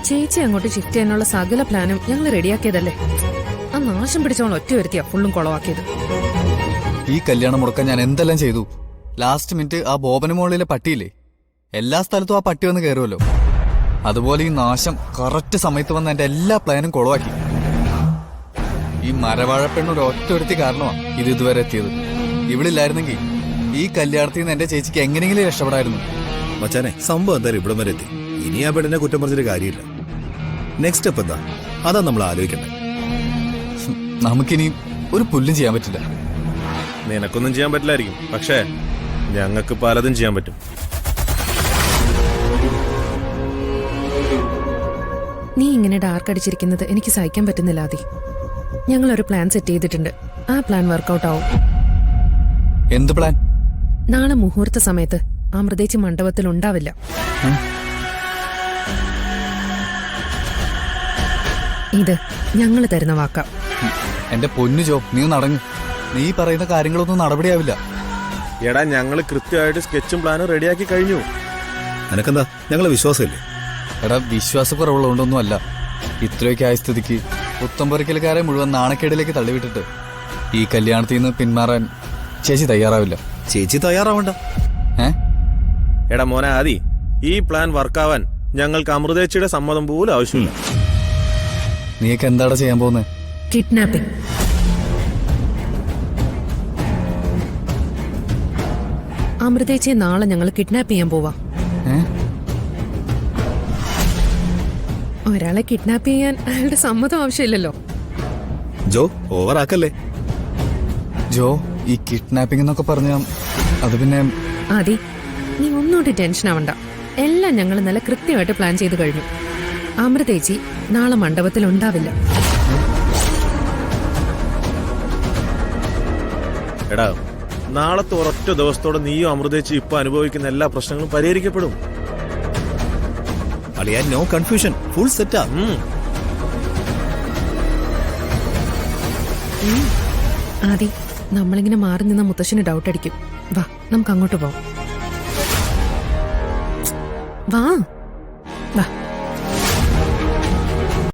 ചേച്ചി അങ്ങോട്ട് ഷിഫ്റ്റ് ചെയ്യാനുള്ള സകല പ്ലാനും ഞങ്ങൾ റെഡിയാക്കിയതല്ലേ. ആ നാശം പിടിച്ചോളം ഒറ്റ വരുത്തിയാ ഫുള്ളും കുളവാക്കിയത്. ഈ കല്യാണം മുടക്കാൻ ഞാൻ എന്തെല്ലാം ചെയ്തു. ലാസ്റ്റ് മിനിറ്റ് ആ ബോബന് മുകളിലെ പട്ടിയില്ലേ, എല്ലാ സ്ഥലത്തും ആ പട്ടി വന്ന് കയറുമല്ലോ. അതുപോലെ ഈ നാശം കറക്റ്റ് സമയത്ത് വന്ന് എന്റെ എല്ലാ പ്ലാനും കുളവാക്കി. ഈ മരവാഴപ്പെണ്ണൊരു ഒറ്റ ഒരുത്തി കാരണമാണ് ഇത് ഇതുവരെ എത്തിയത്. ഇവിടില്ലായിരുന്നെങ്കിൽ ഈ കല്യാണത്തിൽ നിന്ന് എന്റെ ചേച്ചിക്ക് എങ്ങനെയെങ്കിലും രക്ഷപ്പെടായിരുന്നു. മച്ചാനെ, സംഭവം എന്തായാലും ഇവിടം വരെ എത്തി. ഇനി ആ പെണ്ണിനെ കുറ്റം പറഞ്ഞിട്ട് കാര്യമില്ല. നെക്സ്റ്റ് സ്റ്റെപ്പ് എന്താ, അതാ നമ്മൾ ആലോചിക്കണ്ടേ. നമുക്കിനി ഒരു പുല്ലും ചെയ്യാൻ പറ്റില്ല. നിനക്കൊന്നും ചെയ്യാൻ പറ്റില്ലായിരിക്കും, പക്ഷേ ഞങ്ങൾക്ക് പലതും ചെയ്യാൻ പറ്റും. നീ ഇങ്ങനെ ഡാർക്ക് അടിച്ചിരിക്കുന്നത് എനിക്ക് സഹിക്കാൻ പറ്റുന്നില്ല ആദി. ഞങ്ങളൊരു പ്ലാൻ സെറ്റ് ചെയ്തിട്ടുണ്ട്. ആ പ്ലാൻ വർക്കൗട്ട് ആവും. എന്ത് പ്ലാൻ? നാളെ മുഹൂർത്ത സമയത്ത് അമൃതേച്ചി മണ്ഡപത്തിൽ ഉണ്ടാവില്ല. ഇത് ഞങ്ങൾ തരുന്ന വാക്ക. എന്റെ പൊന്നു ജോ, നീ നടങ്ങ്. നീ പറയുന്ന കാര്യങ്ങളൊന്നും നടപടിയാവില്ല. എടാ, ഞങ്ങൾ കൃത്യമായിട്ട് സ്കെച്ചും പ്ലാനും റെഡിയാക്കി കഴിഞ്ഞു. നിനക്കെന്താ ഞങ്ങളെ വിശ്വാസമില്ലേ? എടാ, വിശ്വാസക്കുറവുള്ളതുകൊണ്ടൊന്നും അല്ല. ഇത്രയൊക്കെ ആയ സ്ഥിതിക്ക് പുത്തമ്പൊരിക്കൽക്കാരെ മുഴുവൻ നാണക്കേടിലേക്ക് തള്ളിവിട്ടിട്ട് ഈ കല്യാണത്തിൽ നിന്ന് പിന്മാറാൻ ചേച്ചി തയ്യാറാവില്ല. ചേച്ചി തയ്യാറാവണ്ട. എടാ മോനെ ആദി, ഈ പ്ലാൻ വർക്കാവാൻ ഞങ്ങൾക്ക് അമൃതേച്ചിയുടെ സമ്മതം പോലും ആവശ്യമില്ല. നീയൊക്കെ എന്താടാ ചെയ്യാൻ പോകുന്നത്? കിഡ്നാപ്പിംഗ്. അമൃതേച്ചിയെ നാളെ ഞങ്ങൾ കിഡ്നാപ്പ് ചെയ്യാൻ പോവാ. ഒരാളെ കിഡ്നാപ്പ് ചെയ്യാൻ അയാളുടെ സമ്മതം ആവശ്യമില്ലല്ലോ. ജോ, ഓവറാക്കല്ലേ. ജോ, ഈ കിഡ്നാപ്പിംഗ് എന്നൊക്കെ പറഞ്ഞ അത് പിന്നെ ആദി, നീ ഒന്നുകൂടി ടെൻഷൻ ആവണ്ട. എല്ലാം ഞങ്ങൾ നല്ല കൃത്യമായിട്ട് പ്ലാൻ ചെയ്ത് കഴിഞ്ഞു. അമൃതേച്ചി നാളെ മണ്ഡപത്തിൽ ഉണ്ടാവില്ല. എടാ, നാളത്തെ ഒരൊറ്റ ദിവസത്തോടെ നീയും അമൃതേച്ചി ഇപ്പൊ അനുഭവിക്കുന്ന എല്ലാ പ്രശ്നങ്ങളും പരിഹരിക്കപ്പെടും. അളിയാ, നോ കൺഫ്യൂഷൻ, ഫുൾ സെറ്റാ. ആദി, നമ്മളിങ്ങനെ മാറി നിന്ന മുത്തശ്ശന് ഡൗട്ട് അടിക്കും. വാ, നമുക്ക് അങ്ങോട്ട് പോവാം. വാ വാ.